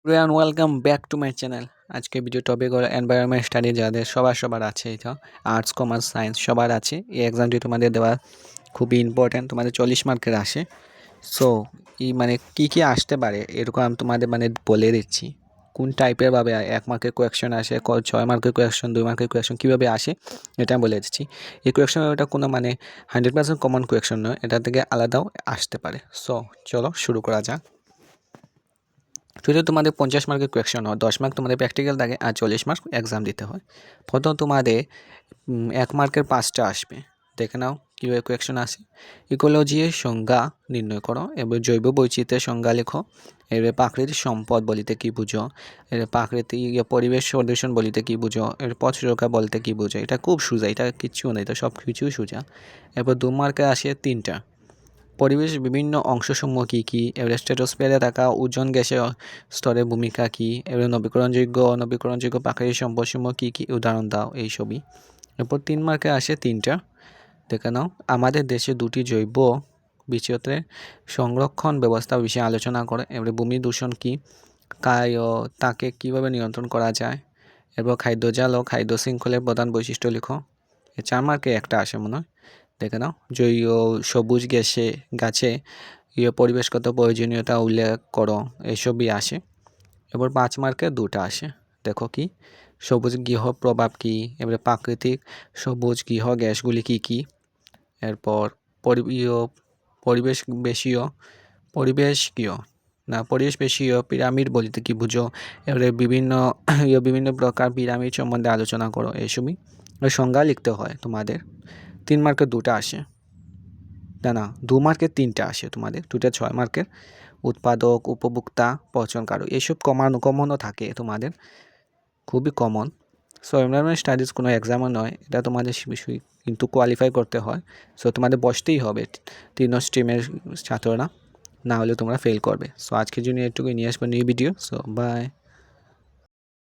And welcome back to my channel. আজকে video topic হলো environment study, যাদের সবার আছে। এটা আর্টস, কমার্স, সায়েন্স সবার আছে। এই এক্সামটি তোমাদের দেওয়া খুবই ইম্পর্ট্যান্ট, তোমাদের 40 মার্কের আসে। সো এই কী আসতে পারে এরকম আমি তোমাদের বলে দিচ্ছি। কোন টাইপের ভাবে 1 মার্কের কোয়েকশন আসে, 6 মার্কের কোয়েকশন, 2 মার্কের কোয়েকশন কীভাবে আসে এটা আমি বলে দিচ্ছি। এই কোয়েকশন এটা কোনো 100% কমন কোয়েকশন নয়, এটা থেকে আলাদাও আসতে পারে। সো চলো শুরু করা যাক। যদি তোমাদের 50 মার্কের কোয়েকশন হয়, 10 মার্ক তোমাদের প্র্যাকটিক্যাল থাকে আর 40 মার্ক এক্সাম দিতে হয়। প্রথম তোমাদের 1 মার্কের 5টা আসবে। দেখে নাও কীভাবে কোয়েকশন আসে। ইকোলজির সংজ্ঞা নির্ণয় করো, এবার জৈব বৈচিত্র্যের সংজ্ঞা লেখো। এবার প্রাকৃতিক সম্পদ বলিতে কী বুঝো, এবার প্রাকৃতিক পরিবেশ প্রদূষণ বলিতে কী বুঝো, এবার পথ সুরক্ষা বলতে কী বুঝো। এটা খুব সোজা, এটা কিচ্ছু নেই, এটা সব কিছুই সোজা। এরপর 2 মার্কে আসে 3টা। পরিবেশ বিভিন্ন অংশসমূহ কী কী, এবার স্ট্র্যাটোস্ফিয়ারে থাকা ওজোন গ্যাসের স্তরের ভূমিকা কী, এবার নবীকরণযোগ্য প্রাকৃতিক সম্পদসমূহ কী কী উদাহরণ দাও, এইসবই। এরপর 3 মার্কে আসে 3টা। দেখে নাও, আমাদের দেশে 2টি জৈব বিচিত্রের সংরক্ষণ ব্যবস্থা বিষয়ে আলোচনা করে। এবারে ভূমি দূষণ কী, তাকে কীভাবে নিয়ন্ত্রণ করা যায়। এরপর খাদ্যজাল ও খাদ্য শৃঙ্খলের প্রধান বৈশিষ্ট্য লিখো। 4 মার্কে একটা আসে মনে হয়। দেখে নাও, সবুজ গাছে পরিবেশগত প্রয়োজনীয়তা উল্লেখ করো, এসবই আসে। এবার 5 মার্কে 2টা আসে। দেখো কি, সবুজ গৃহ প্রভাব কী, এবারে প্রাকৃতিক সবুজ গৃহ গ্যাসগুলি কী কী। এরপর পরিবেশ বেশীয় পরিবেশ বেশীয় পিরামিড বলিতে কী বুঝো। এবারে বিভিন্ন প্রকার পিরামিড সম্বন্ধে আলোচনা করো, এসবই। সংজ্ঞা লিখতে হয় তোমাদের। 3 মার্কের 2টা আসে, 2 মার্কের 3টা আসে তোমাদের, 2টা 6 মার্কের। উৎপাদক, উপভোক্তা, পচনকারক, এসব কমনও থাকে তোমাদের, খুবই কমন। সো এনভায়রনমেন্ট স্টাডিজ কোনো এক্সামও নয়, এটা তোমাদের বিষয়, কিন্তু কোয়ালিফাই করতে হয়। সো তোমাদের বসতেই হবে 3 স্ট্রিমের ছাত্ররা, না হলে তোমরা ফেল করবে। সো আজকের জন্য এটুকুই, নিয়ে আসবো নিউ ভিডিও। So by.